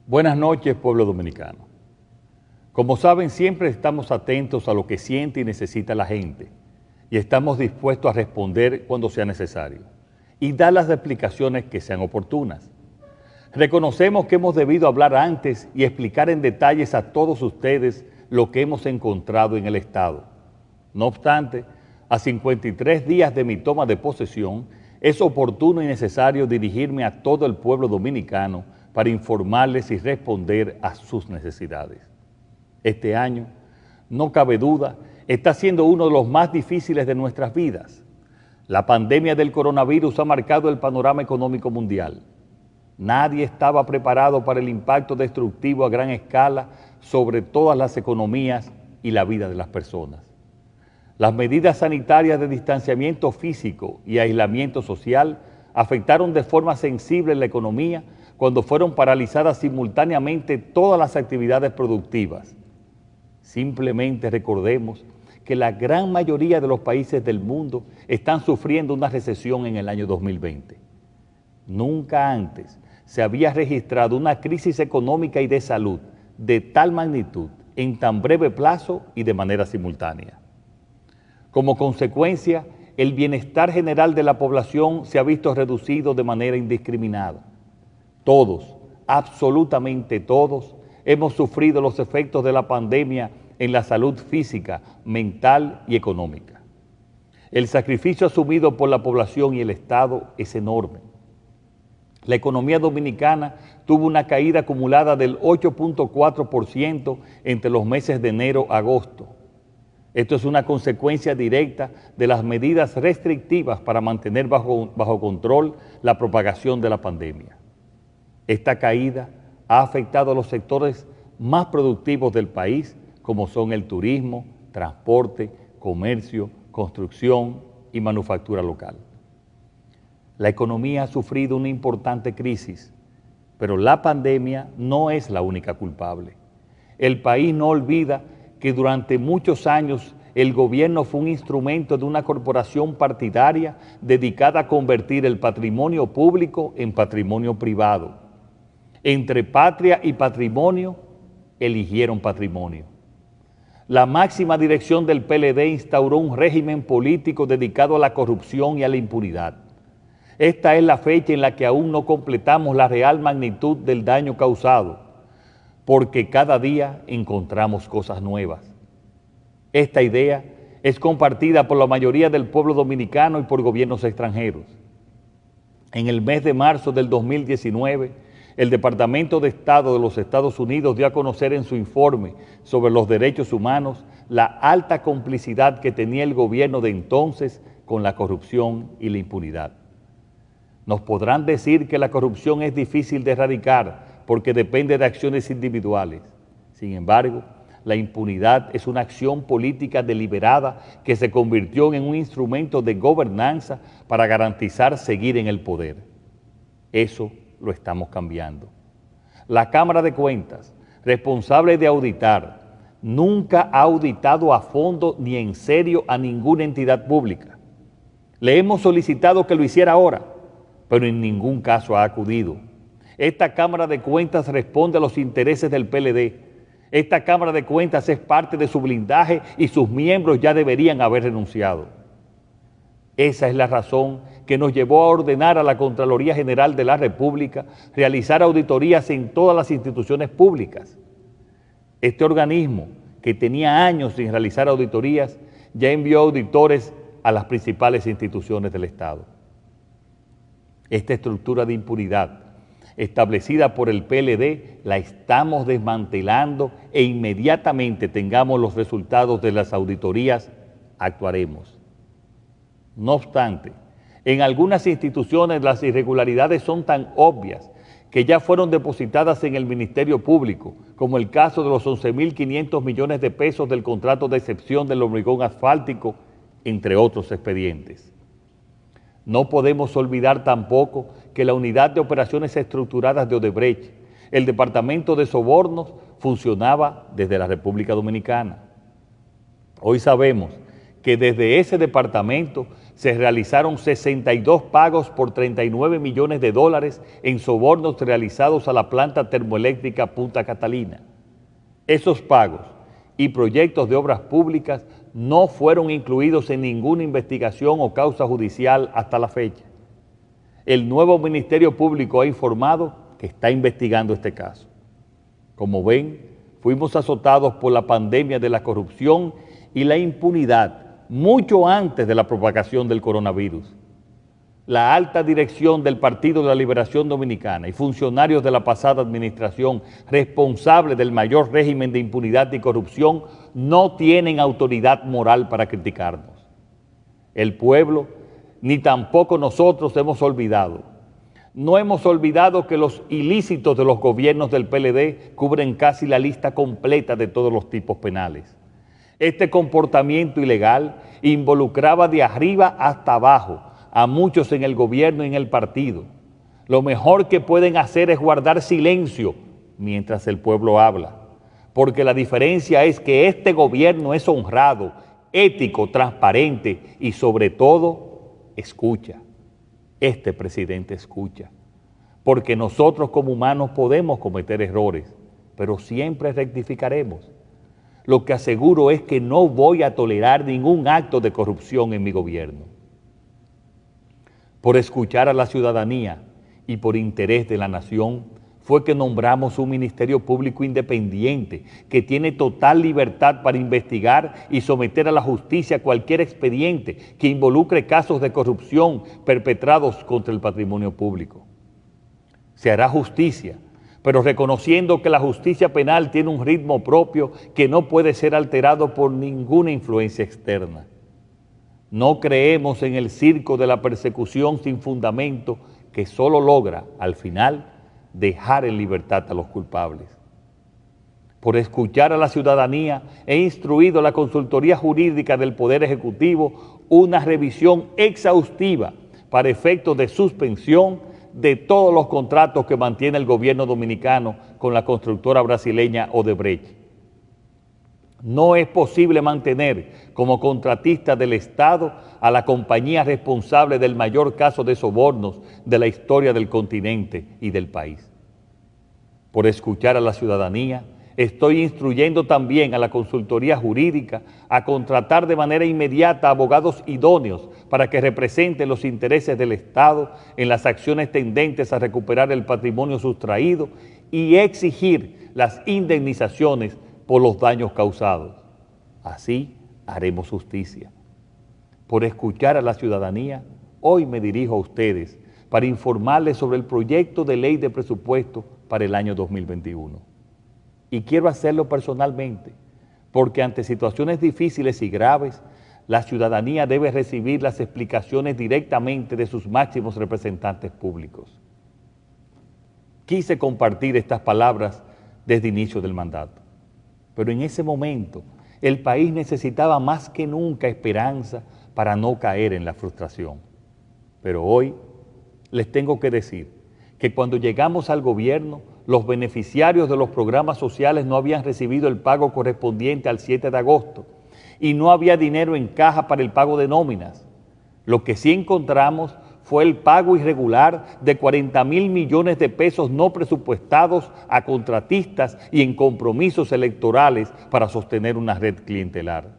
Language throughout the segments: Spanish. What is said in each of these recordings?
Buenas noches, pueblo dominicano. Como saben, siempre estamos atentos a lo que siente y necesita la gente y estamos dispuestos a responder cuando sea necesario y dar las explicaciones que sean oportunas. Reconocemos que hemos debido hablar antes y explicar en detalles a todos ustedes lo que hemos encontrado en el Estado. No obstante, a 53 días de mi toma de posesión, es oportuno y necesario dirigirme a todo el pueblo dominicano para informarles y responder a sus necesidades. Este año, no cabe duda, está siendo uno de los más difíciles de nuestras vidas. La pandemia del coronavirus ha marcado el panorama económico mundial. Nadie estaba preparado para el impacto destructivo a gran escala sobre todas las economías y la vida de las personas. Las medidas sanitarias de distanciamiento físico y aislamiento social afectaron de forma sensible la economía cuando fueron paralizadas simultáneamente todas las actividades productivas. Simplemente recordemos que la gran mayoría de los países del mundo están sufriendo una recesión en el año 2020. Nunca antes se había registrado una crisis económica y de salud de tal magnitud en tan breve plazo y de manera simultánea. Como consecuencia, el bienestar general de la población se ha visto reducido de manera indiscriminada. Todos, absolutamente todos, hemos sufrido los efectos de la pandemia en la salud física, mental y económica. El sacrificio asumido por la población y el Estado es enorme. La economía dominicana tuvo una caída acumulada del 8.4% entre los meses de enero a agosto. Esto es una consecuencia directa de las medidas restrictivas para mantener bajo control la propagación de la pandemia. Esta caída ha afectado a los sectores más productivos del país, como son el turismo, transporte, comercio, construcción y manufactura local. La economía ha sufrido una importante crisis, pero la pandemia no es la única culpable. El país no olvida que durante muchos años el gobierno fue un instrumento de una corporación partidaria dedicada a convertir el patrimonio público en patrimonio privado. Entre patria y patrimonio, eligieron patrimonio. La máxima dirección del PLD instauró un régimen político dedicado a la corrupción y a la impunidad. Esta es la fecha en la que aún no completamos la real magnitud del daño causado, porque cada día encontramos cosas nuevas. Esta idea es compartida por la mayoría del pueblo dominicano y por gobiernos extranjeros. En el mes de marzo del 2019, el Departamento de Estado de los Estados Unidos dio a conocer en su informe sobre los derechos humanos la alta complicidad que tenía el gobierno de entonces con la corrupción y la impunidad. Nos podrán decir que la corrupción es difícil de erradicar porque depende de acciones individuales. Sin embargo, la impunidad es una acción política deliberada que se convirtió en un instrumento de gobernanza para garantizar seguir en el poder. Eso lo estamos cambiando. La Cámara de Cuentas, responsable de auditar, nunca ha auditado a fondo ni en serio a ninguna entidad pública. Le hemos solicitado que lo hiciera ahora, pero en ningún caso ha acudido. Esta Cámara de Cuentas responde a los intereses del PLD. Esta Cámara de Cuentas es parte de su blindaje y sus miembros ya deberían haber renunciado. Esa es la razón que nos llevó a ordenar a la Contraloría General de la República realizar auditorías en todas las instituciones públicas. Este organismo, que tenía años sin realizar auditorías, ya envió auditores a las principales instituciones del Estado. Esta estructura de impunidad establecida por el PLD la estamos desmantelando e inmediatamente tengamos los resultados de las auditorías, actuaremos. No obstante, en algunas instituciones las irregularidades son tan obvias que ya fueron depositadas en el Ministerio Público, como el caso de los 11.500 millones de pesos del contrato de excepción del hormigón asfáltico, entre otros expedientes. No podemos olvidar tampoco que la Unidad de Operaciones Estructuradas de Odebrecht, el Departamento de Sobornos, funcionaba desde la República Dominicana. Hoy sabemos que desde ese departamento se realizaron 62 pagos por 39 millones de dólares en sobornos realizados a la planta termoeléctrica Punta Catalina. Esos pagos y proyectos de obras públicas no fueron incluidos en ninguna investigación o causa judicial hasta la fecha. El nuevo Ministerio Público ha informado que está investigando este caso. Como ven, fuimos azotados por la pandemia de la corrupción y la impunidad mucho antes de la propagación del coronavirus. La alta dirección del Partido de la Liberación Dominicana y funcionarios de la pasada administración responsables del mayor régimen de impunidad y corrupción no tienen autoridad moral para criticarnos. El pueblo, ni tampoco nosotros hemos olvidado. No hemos olvidado que los ilícitos de los gobiernos del PLD cubren casi la lista completa de todos los tipos penales. Este comportamiento ilegal involucraba de arriba hasta abajo a muchos en el gobierno y en el partido. Lo mejor que pueden hacer es guardar silencio mientras el pueblo habla, porque la diferencia es que este gobierno es honrado, ético, transparente y sobre todo escucha. Este presidente escucha, porque nosotros como humanos podemos cometer errores, pero siempre rectificaremos. Lo que aseguro es que no voy a tolerar ningún acto de corrupción en mi gobierno. Por escuchar a la ciudadanía y por interés de la nación, fue que nombramos un Ministerio Público independiente que tiene total libertad para investigar y someter a la justicia cualquier expediente que involucre casos de corrupción perpetrados contra el patrimonio público. Se hará justicia, pero reconociendo que la justicia penal tiene un ritmo propio que no puede ser alterado por ninguna influencia externa. No creemos en el circo de la persecución sin fundamento que solo logra, al final, dejar en libertad a los culpables. Por escuchar a la ciudadanía, he instruido a la Consultoría Jurídica del Poder Ejecutivo una revisión exhaustiva para efectos de suspensión de todos los contratos que mantiene el gobierno dominicano con la constructora brasileña Odebrecht. No es posible mantener como contratista del Estado a la compañía responsable del mayor caso de sobornos de la historia del continente y del país. Por escuchar a la ciudadanía, estoy instruyendo también a la Consultoría Jurídica a contratar de manera inmediata abogados idóneos para que representen los intereses del Estado en las acciones tendentes a recuperar el patrimonio sustraído y exigir las indemnizaciones por los daños causados. Así haremos justicia. Por escuchar a la ciudadanía, hoy me dirijo a ustedes para informarles sobre el proyecto de ley de presupuesto para el año 2021. Y quiero hacerlo personalmente, porque ante situaciones difíciles y graves, la ciudadanía debe recibir las explicaciones directamente de sus máximos representantes públicos. Quise compartir estas palabras desde el inicio del mandato, pero en ese momento el país necesitaba más que nunca esperanza para no caer en la frustración. Pero hoy les tengo que decir que cuando llegamos al gobierno, los beneficiarios de los programas sociales no habían recibido el pago correspondiente al 7 de agosto y no había dinero en caja para el pago de nóminas. Lo que sí encontramos fue el pago irregular de 40,000 millones de pesos no presupuestados a contratistas y en compromisos electorales para sostener una red clientelar.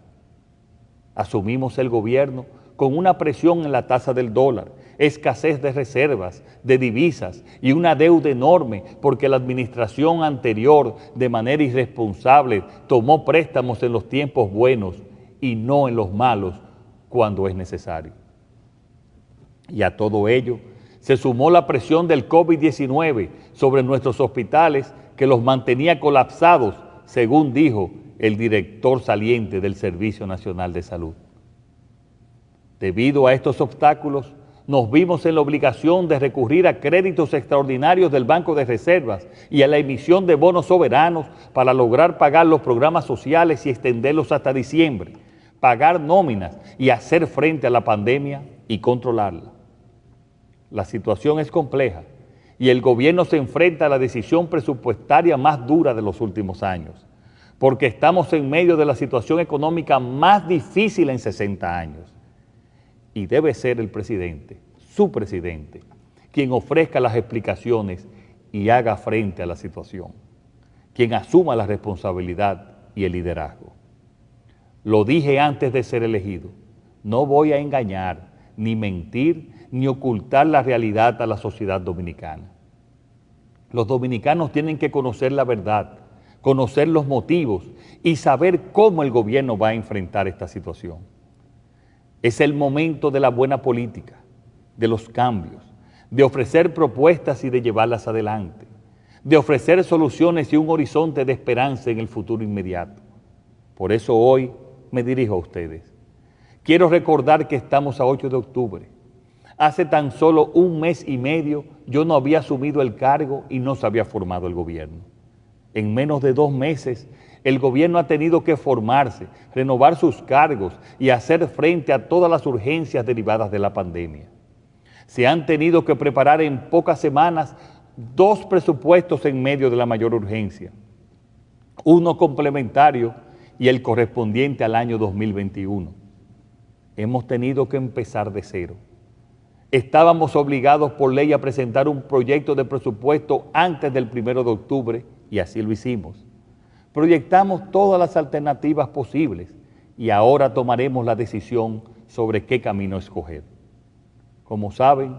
Asumimos el gobierno con una presión en la tasa del dólar, escasez de reservas, de divisas y una deuda enorme porque la administración anterior de manera irresponsable tomó préstamos en los tiempos buenos y no en los malos cuando es necesario. Y a todo ello se sumó la presión del COVID-19 sobre nuestros hospitales que los mantenía colapsados, según dijo el director saliente del Servicio Nacional de Salud. Debido a estos obstáculos, nos vimos en la obligación de recurrir a créditos extraordinarios del Banco de Reservas y a la emisión de bonos soberanos para lograr pagar los programas sociales y extenderlos hasta diciembre, pagar nóminas y hacer frente a la pandemia y controlarla. La situación es compleja y el gobierno se enfrenta a la decisión presupuestaria más dura de los últimos años, porque estamos en medio de la situación económica más difícil en 60 años. y debe ser el presidente, su presidente, quien ofrezca las explicaciones y haga frente a la situación, quien asuma la responsabilidad y el liderazgo. Lo dije antes de ser elegido, no voy a engañar, ni mentir, ni ocultar la realidad a la sociedad dominicana. Los dominicanos tienen que conocer la verdad, conocer los motivos y saber cómo el gobierno va a enfrentar esta situación. Es el momento de la buena política, de los cambios, de ofrecer propuestas y de llevarlas adelante, de ofrecer soluciones y un horizonte de esperanza en el futuro inmediato. Por eso hoy me dirijo a ustedes. Quiero recordar que estamos a 8 de octubre. Hace tan solo un mes y medio yo no había asumido el cargo y no se había formado el gobierno. En menos de 2 meses, el gobierno ha tenido que formarse, renovar sus cargos y hacer frente a todas las urgencias derivadas de la pandemia. Se han tenido que preparar en pocas semanas 2 presupuestos en medio de la mayor urgencia, uno complementario y el correspondiente al año 2021. Hemos tenido que empezar de cero. Estábamos obligados por ley a presentar un proyecto de presupuesto antes del 1 de octubre y así lo hicimos. Proyectamos todas las alternativas posibles y ahora tomaremos la decisión sobre qué camino escoger. Como saben,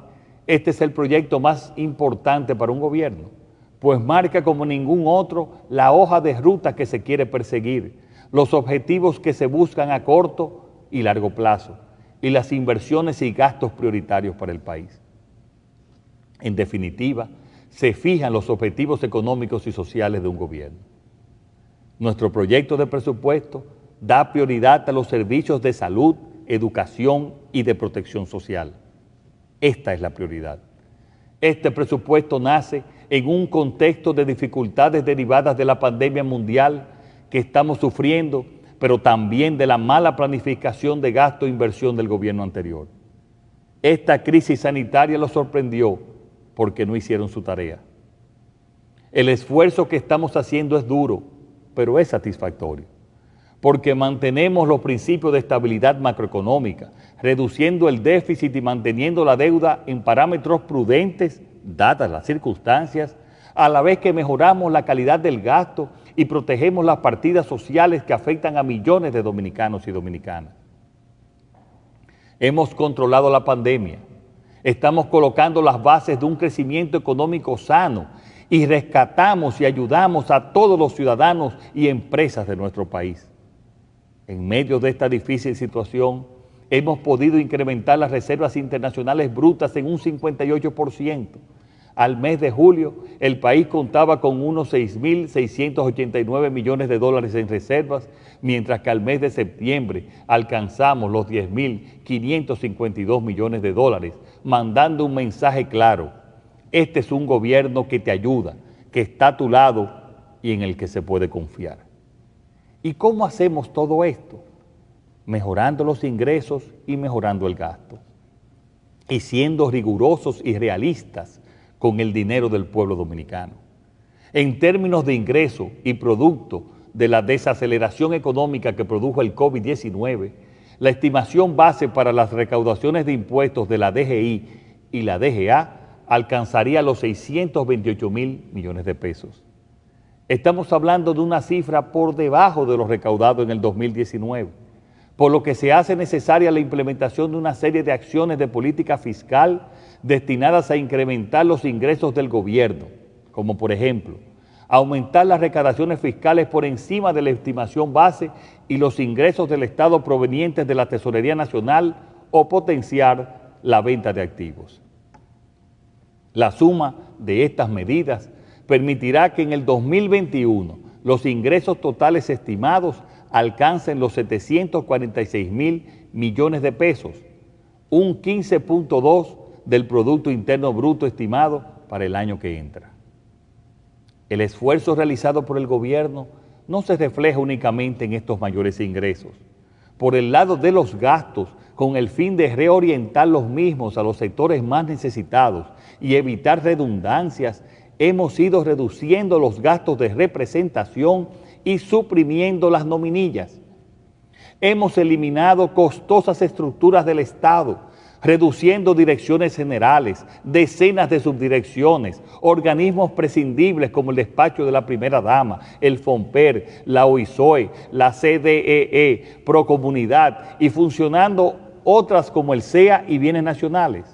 este es el proyecto más importante para un gobierno, pues marca como ningún otro la hoja de ruta que se quiere perseguir, los objetivos que se buscan a corto y largo plazo y las inversiones y gastos prioritarios para el país. En definitiva, se fijan los objetivos económicos y sociales de un gobierno. Nuestro proyecto de presupuesto da prioridad a los servicios de salud, educación y de protección social. Esta es la prioridad. Este presupuesto nace en un contexto de dificultades derivadas de la pandemia mundial que estamos sufriendo, pero también de la mala planificación de gasto e inversión del gobierno anterior. Esta crisis sanitaria los sorprendió porque no hicieron su tarea. El esfuerzo que estamos haciendo es duro, pero es satisfactorio, porque mantenemos los principios de estabilidad macroeconómica, reduciendo el déficit y manteniendo la deuda en parámetros prudentes, dadas las circunstancias, a la vez que mejoramos la calidad del gasto y protegemos las partidas sociales que afectan a millones de dominicanos y dominicanas. Hemos controlado la pandemia, estamos colocando las bases de un crecimiento económico sano y rescatamos y ayudamos a todos los ciudadanos y empresas de nuestro país. En medio de esta difícil situación, hemos podido incrementar las reservas internacionales brutas en un 58%. Al mes de julio, el país contaba con unos 6.689 millones de dólares en reservas, mientras que al mes de septiembre alcanzamos los 10.552 millones de dólares, mandando un mensaje claro: este es un gobierno que te ayuda, que está a tu lado y en el que se puede confiar. ¿Y cómo hacemos todo esto? Mejorando los ingresos y mejorando el gasto, y siendo rigurosos y realistas con el dinero del pueblo dominicano. En términos de ingreso y producto de la desaceleración económica que produjo el COVID-19, la estimación base para las recaudaciones de impuestos de la DGI y la DGA alcanzaría los 628.000 millones de pesos. Estamos hablando de una cifra por debajo de lo recaudado en el 2019, por lo que se hace necesaria la implementación de una serie de acciones de política fiscal destinadas a incrementar los ingresos del gobierno, como por ejemplo, aumentar las recaudaciones fiscales por encima de la estimación base y los ingresos del Estado provenientes de la Tesorería Nacional o potenciar la venta de activos. La suma de estas medidas permitirá que en el 2021 los ingresos totales estimados alcancen los 746.000 millones de pesos, un 15.2% del Producto Interno Bruto estimado para el año que entra. El esfuerzo realizado por el gobierno no se refleja únicamente en estos mayores ingresos. Por el lado de los gastos, con el fin de reorientar los mismos a los sectores más necesitados y evitar redundancias, hemos ido reduciendo los gastos de representación y suprimiendo las nominillas. Hemos eliminado costosas estructuras del Estado, reduciendo direcciones generales, decenas de subdirecciones, organismos prescindibles como el despacho de la primera dama, el FONPER, la OISOE, la CDEE, Procomunidad y funcionando otras como el SEA y Bienes Nacionales.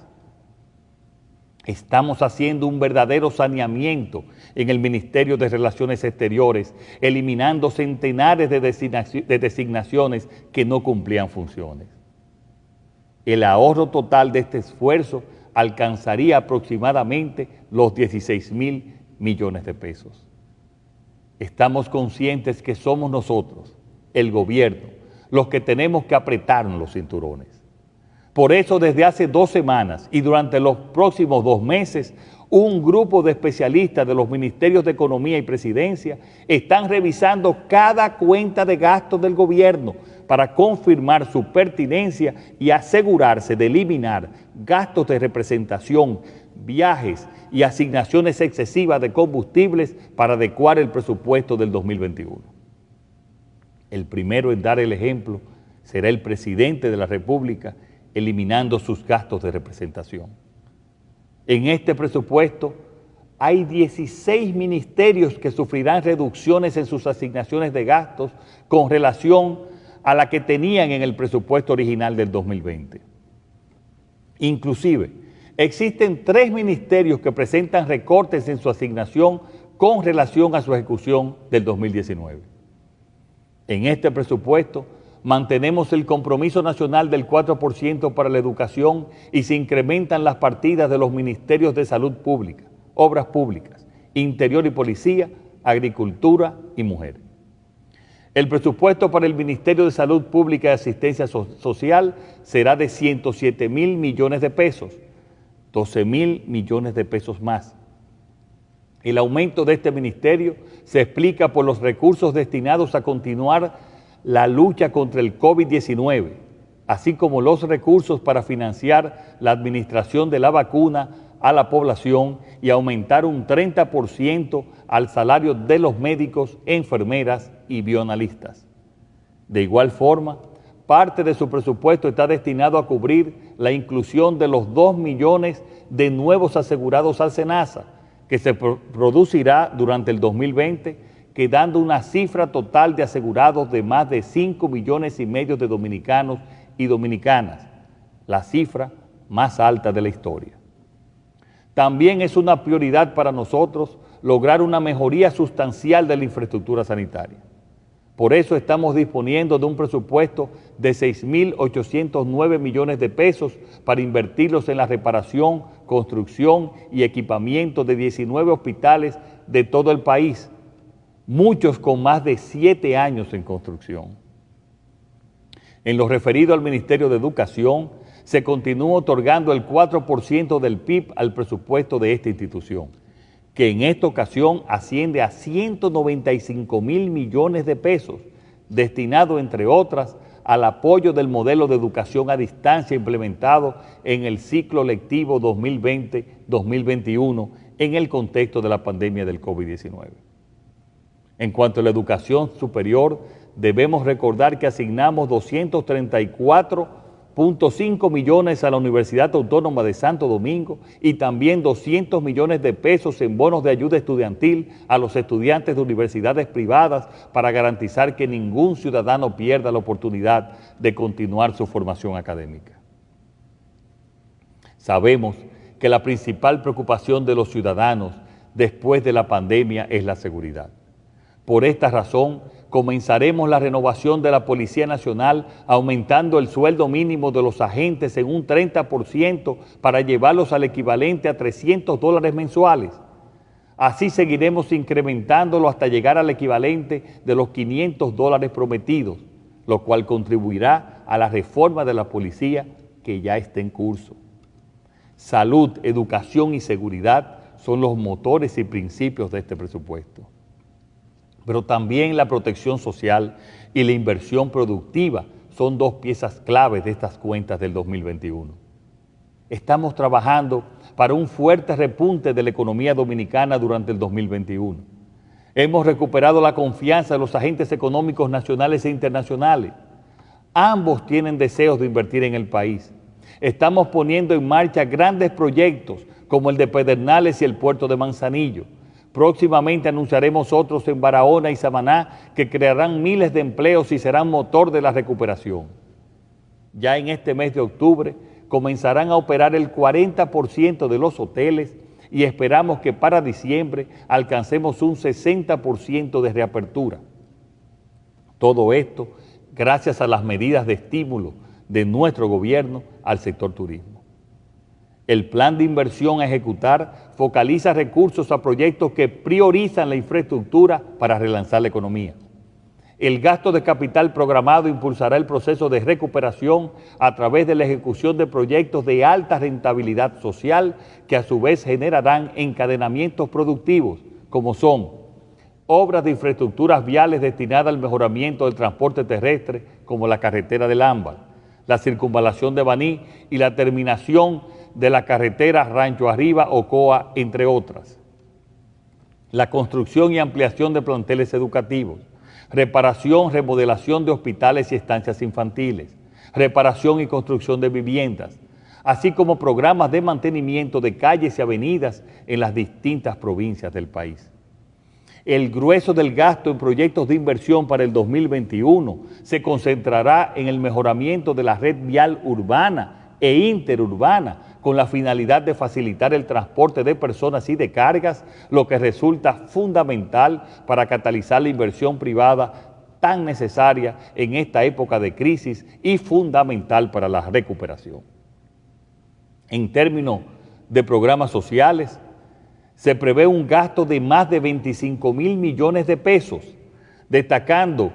Estamos haciendo un verdadero saneamiento en el Ministerio de Relaciones Exteriores, eliminando centenares de designaciones que no cumplían funciones. El ahorro total de este esfuerzo alcanzaría aproximadamente los 16.000 millones de pesos. Estamos conscientes que somos nosotros, el gobierno, los que tenemos que apretarnos los cinturones. Por eso, desde hace 2 semanas y durante los próximos 2 meses, un grupo de especialistas de los Ministerios de Economía y Presidencia están revisando cada cuenta de gastos del gobierno para confirmar su pertinencia y asegurarse de eliminar gastos de representación, viajes y asignaciones excesivas de combustibles para adecuar el presupuesto del 2021. El primero en dar el ejemplo será el presidente de la República, eliminando sus gastos de representación. En este presupuesto hay 16 ministerios que sufrirán reducciones en sus asignaciones de gastos con relación a la que tenían en el presupuesto original del 2020. Inclusive, existen 3 ministerios que presentan recortes en su asignación con relación a su ejecución del 2019. En este presupuesto, mantenemos el compromiso nacional del 4% para la educación y se incrementan las partidas de los ministerios de Salud Pública, Obras Públicas, Interior y Policía, Agricultura y Mujer. El presupuesto para el Ministerio de Salud Pública y Asistencia Social será de 107.000 millones de pesos, 12.000 millones de pesos más. El aumento de este ministerio se explica por los recursos destinados a continuar la lucha contra el COVID-19, así como los recursos para financiar la administración de la vacuna a la población y aumentar un 30% al salario de los médicos, enfermeras y bioanalistas. De igual forma, parte de su presupuesto está destinado a cubrir la inclusión de los 2 millones de nuevos asegurados al SENASA, que se producirá durante el 2020, quedando una cifra total de asegurados de más de 5,5 millones de dominicanos y dominicanas, la cifra más alta de la historia. También es una prioridad para nosotros lograr una mejoría sustancial de la infraestructura sanitaria. Por eso estamos disponiendo de un presupuesto de 6.809 millones de pesos para invertirlos en la reparación, construcción y equipamiento de 19 hospitales de todo el país, muchos con más de 7 años en construcción. En lo referido al Ministerio de Educación, se continúa otorgando el 4% del PIB al presupuesto de esta institución, que en esta ocasión asciende a 195.000 millones de pesos, destinado, entre otras, al apoyo del modelo de educación a distancia implementado en el ciclo lectivo 2020-2021 en el contexto de la pandemia del COVID-19. En cuanto a la educación superior, debemos recordar que asignamos 234.5 millones a la Universidad Autónoma de Santo Domingo y también 200 millones de pesos en bonos de ayuda estudiantil a los estudiantes de universidades privadas para garantizar que ningún ciudadano pierda la oportunidad de continuar su formación académica. Sabemos que la principal preocupación de los ciudadanos después de la pandemia es la seguridad. Por esta razón, comenzaremos la renovación de la Policía Nacional aumentando el sueldo mínimo de los agentes en un 30% para llevarlos al equivalente a $300 mensuales. Así seguiremos incrementándolo hasta llegar al equivalente de los $500 prometidos, lo cual contribuirá a la reforma de la policía que ya está en curso. Salud, educación y seguridad son los motores y principios de este presupuesto. Pero también la protección social y la inversión productiva son 2 piezas claves de estas cuentas del 2021. Estamos trabajando para un fuerte repunte de la economía dominicana durante el 2021. Hemos recuperado la confianza de los agentes económicos nacionales e internacionales. Ambos tienen deseos de invertir en el país. Estamos poniendo en marcha grandes proyectos como el de Pedernales y el puerto de Manzanillo. Próximamente anunciaremos otros en Barahona y Samaná que crearán miles de empleos y serán motor de la recuperación. Ya en este mes de octubre comenzarán a operar el 40% de los hoteles y esperamos que para diciembre alcancemos un 60% de reapertura. Todo esto gracias a las medidas de estímulo de nuestro gobierno al sector turismo. El plan de inversión a ejecutar focaliza recursos a proyectos que priorizan la infraestructura para relanzar la economía. El gasto de capital programado impulsará el proceso de recuperación a través de la ejecución de proyectos de alta rentabilidad social que a su vez generarán encadenamientos productivos, como son obras de infraestructuras viales destinadas al mejoramiento del transporte terrestre, como la carretera del Ámbar, la circunvalación de Baní y la terminación de la carretera Rancho Arriba, Ocoa, entre otras. La construcción y ampliación de planteles educativos, reparación, remodelación de hospitales y estancias infantiles, reparación y construcción de viviendas, así como programas de mantenimiento de calles y avenidas en las distintas provincias del país. El grueso del gasto en proyectos de inversión para el 2021 se concentrará en el mejoramiento de la red vial urbana e interurbana con la finalidad de facilitar el transporte de personas y de cargas, lo que resulta fundamental para catalizar la inversión privada tan necesaria en esta época de crisis y fundamental para la recuperación. En términos de programas sociales, se prevé un gasto de más de 25.000 millones de pesos, destacando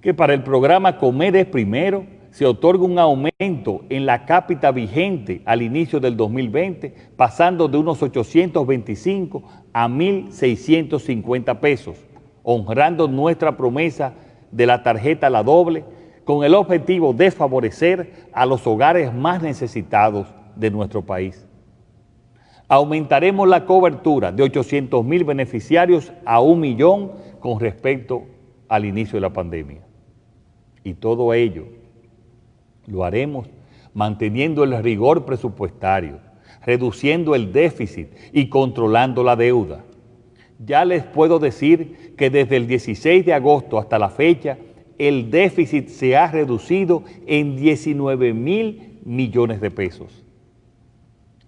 que para el programa Comer es Primero se otorga un aumento en la cápita vigente al inicio del 2020, pasando de unos 825 a 1.650 pesos, honrando nuestra promesa de la tarjeta La Doble, con el objetivo de favorecer a los hogares más necesitados de nuestro país. Aumentaremos la cobertura de 800.000 beneficiarios a 1 millón con respecto al inicio de la pandemia. Y todo ello lo haremos manteniendo el rigor presupuestario, reduciendo el déficit y controlando la deuda. Ya les puedo decir que desde el 16 de agosto hasta la fecha, el déficit se ha reducido en 19.000 millones de pesos.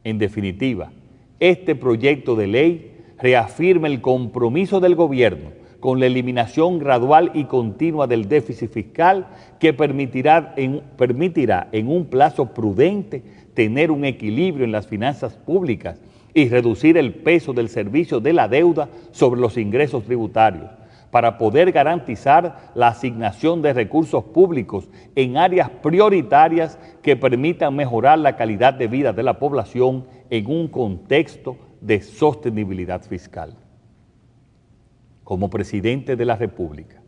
En definitiva, este proyecto de ley reafirma el compromiso del gobierno con la eliminación gradual y continua del déficit fiscal que permitirá en un plazo prudente tener un equilibrio en las finanzas públicas y reducir el peso del servicio de la deuda sobre los ingresos tributarios para poder garantizar la asignación de recursos públicos en áreas prioritarias que permitan mejorar la calidad de vida de la población en un contexto de sostenibilidad fiscal. Como presidente de la República,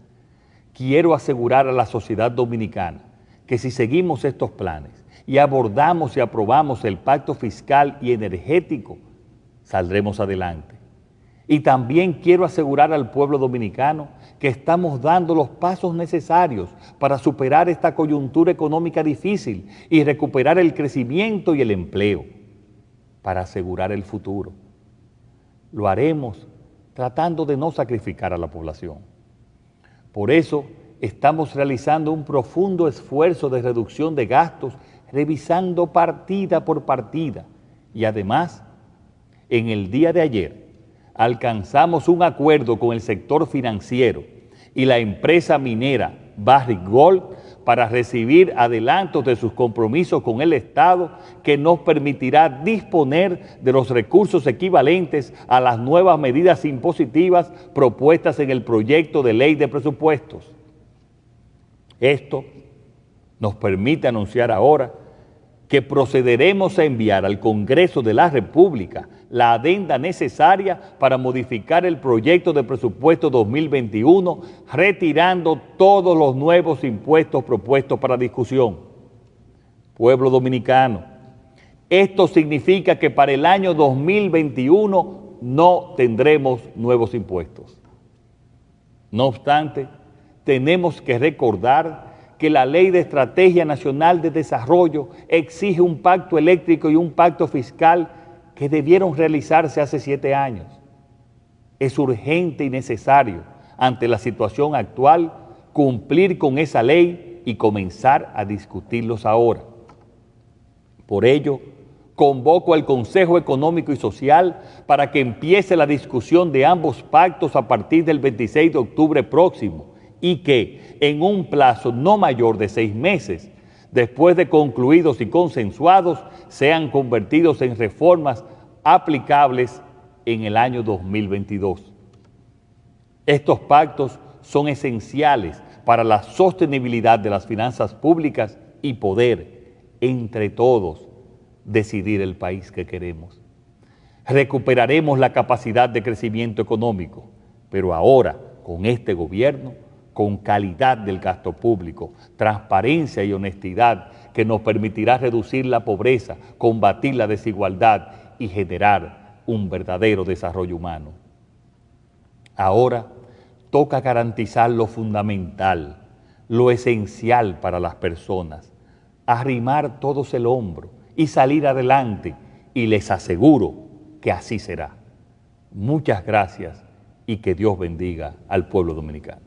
quiero asegurar a la sociedad dominicana que si seguimos estos planes y abordamos y aprobamos el pacto fiscal y energético, saldremos adelante. Y también quiero asegurar al pueblo dominicano que estamos dando los pasos necesarios para superar esta coyuntura económica difícil y recuperar el crecimiento y el empleo, para asegurar el futuro. Lo haremos tratando de no sacrificar a la población. Por eso estamos realizando un profundo esfuerzo de reducción de gastos, revisando partida por partida. Y además, en el día de ayer, alcanzamos un acuerdo con el sector financiero y la empresa minera Barrick Gold para recibir adelantos de sus compromisos con el Estado que nos permitirá disponer de los recursos equivalentes a las nuevas medidas impositivas propuestas en el proyecto de ley de presupuestos. Esto nos permite anunciar ahora que procederemos a enviar al Congreso de la República la adenda necesaria para modificar el proyecto de presupuesto 2021, retirando todos los nuevos impuestos propuestos para discusión. Pueblo dominicano, esto significa que para el año 2021 no tendremos nuevos impuestos. No obstante, tenemos que recordar que la Ley de Estrategia Nacional de Desarrollo exige un pacto eléctrico y un pacto fiscal que debieron realizarse hace 7 años. Es urgente y necesario, ante la situación actual, cumplir con esa ley y comenzar a discutirlos ahora. Por ello, convoco al Consejo Económico y Social para que empiece la discusión de ambos pactos a partir del 26 de octubre próximo y que, en un plazo no mayor de 6 meses, después de concluidos y consensuados, sean convertidos en reformas aplicables en el año 2022. Estos pactos son esenciales para la sostenibilidad de las finanzas públicas y poder, entre todos, decidir el país que queremos. Recuperaremos la capacidad de crecimiento económico, pero ahora, con este gobierno, con calidad del gasto público, transparencia y honestidad que nos permitirá reducir la pobreza, combatir la desigualdad y generar un verdadero desarrollo humano. Ahora toca garantizar lo fundamental, lo esencial para las personas, arrimar todos el hombro y salir adelante, y les aseguro que así será. Muchas gracias y que Dios bendiga al pueblo dominicano.